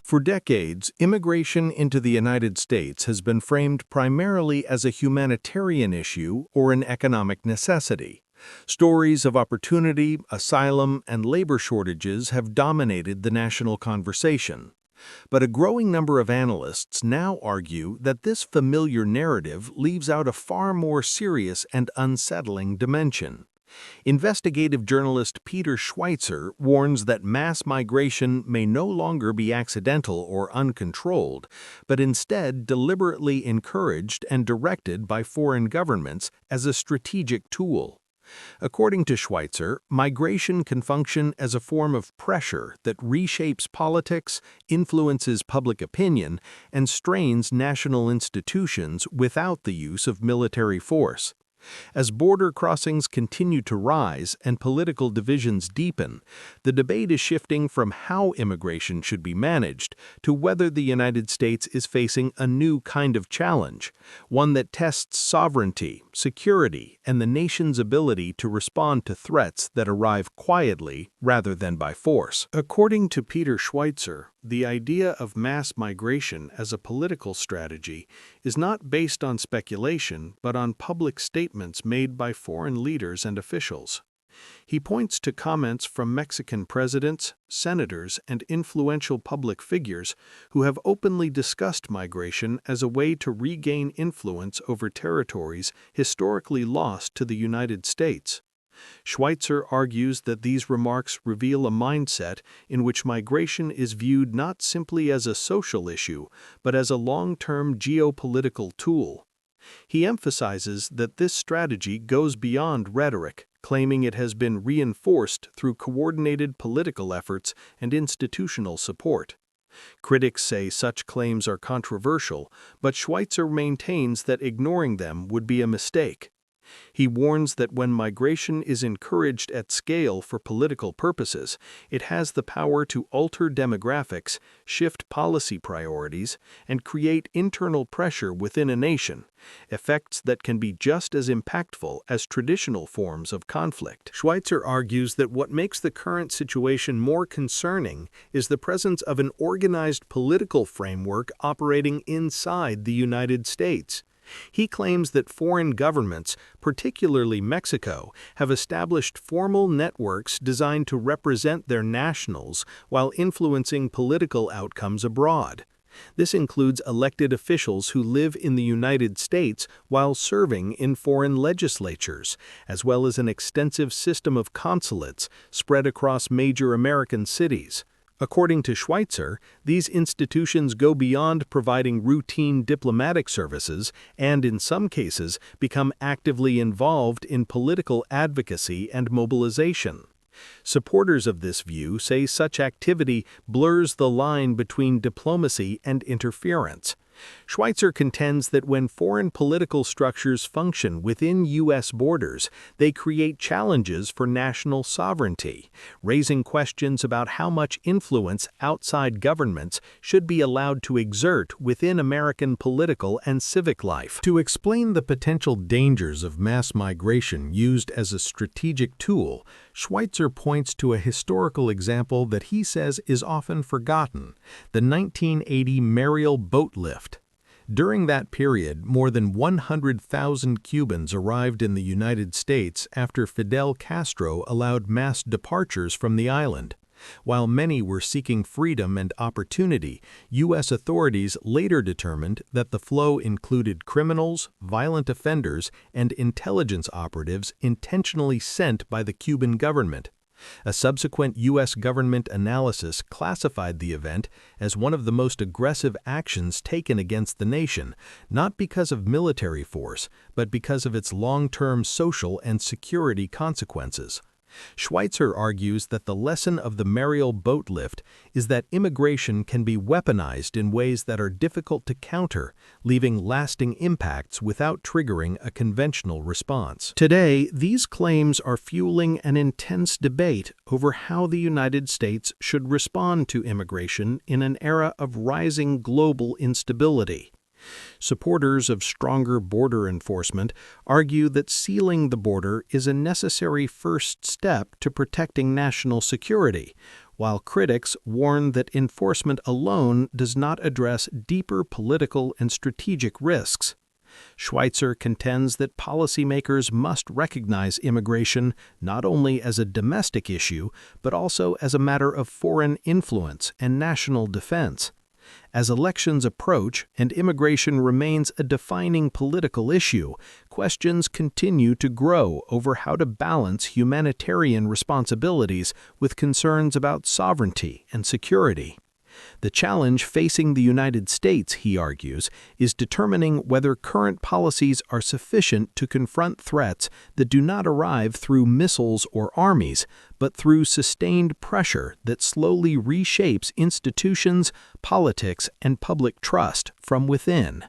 For decades, immigration into the United States has been framed primarily as a humanitarian issue or an economic necessity. Stories of opportunity, asylum, and labor shortages have dominated the national conversation. But a growing number of analysts now argue that this familiar narrative leaves out a far more serious and unsettling dimension. Investigative journalist Peter Schweitzer warns that mass migration may no longer be accidental or uncontrolled, but instead deliberately encouraged and directed by foreign governments as a strategic tool. According to Schweitzer, migration can function as a form of pressure that reshapes politics, influences public opinion, and strains national institutions without the use of military force. As border crossings continue to rise and political divisions deepen, the debate is shifting from how immigration should be managed to whether the United States is facing a new kind of challenge, one that tests sovereignty, security, and the nation's ability to respond to threats that arrive quietly rather than by force. According to Peter Schweitzer, the idea of mass migration as a political strategy is not based on speculation but on public statements made by foreign leaders and officials. He points to comments from Mexican presidents, senators, and influential public figures who have openly discussed migration as a way to regain influence over territories historically lost to the United States. Schweitzer argues that these remarks reveal a mindset in which migration is viewed not simply as a social issue, but as a long-term geopolitical tool. He emphasizes that this strategy goes beyond rhetoric, claiming it has been reinforced through coordinated political efforts and institutional support. Critics say such claims are controversial, but Schweitzer maintains that ignoring them would be a mistake. He warns that when migration is encouraged at scale for political purposes, it has the power to alter demographics, shift policy priorities, and create internal pressure within a nation, effects that can be just as impactful as traditional forms of conflict. Schweitzer argues that what makes the current situation more concerning is the presence of an organized political framework operating inside the United States. He claims that foreign governments, particularly Mexico, have established formal networks designed to represent their nationals while influencing political outcomes abroad. This includes elected officials who live in the United States while serving in foreign legislatures, as well as an extensive system of consulates spread across major American cities. According to Schweitzer, these institutions go beyond providing routine diplomatic services and, in some cases, become actively involved in political advocacy and mobilization. Supporters of this view say such activity blurs the line between diplomacy and interference. Schweitzer contends that when foreign political structures function within U.S. borders, they create challenges for national sovereignty, raising questions about how much influence outside governments should be allowed to exert within American political and civic life. To explain the potential dangers of mass migration used as a strategic tool, Schweitzer points to a historical example that he says is often forgotten: the 1980 Mariel boatlift. During that period, more than 100,000 Cubans arrived in the United States after Fidel Castro allowed mass departures from the island. While many were seeking freedom and opportunity, U.S. authorities later determined that the flow included criminals, violent offenders, and intelligence operatives intentionally sent by the Cuban government. A subsequent U.S. government analysis classified the event as one of the most aggressive actions taken against the nation, not because of military force, but because of its long-term social and security consequences. Schweitzer argues that the lesson of the Mariel boatlift is that immigration can be weaponized in ways that are difficult to counter, leaving lasting impacts without triggering a conventional response. Today, these claims are fueling an intense debate over how the United States should respond to immigration in an era of rising global instability. Supporters of stronger border enforcement argue that sealing the border is a necessary first step to protecting national security, while critics warn that enforcement alone does not address deeper political and strategic risks. Schweitzer contends that policymakers must recognize immigration not only as a domestic issue, but also as a matter of foreign influence and national defense. As elections approach and immigration remains a defining political issue, questions continue to grow over how to balance humanitarian responsibilities with concerns about sovereignty and security. The challenge facing the United States, he argues, is determining whether current policies are sufficient to confront threats that do not arrive through missiles or armies, but through sustained pressure that slowly reshapes institutions, politics, and public trust from within.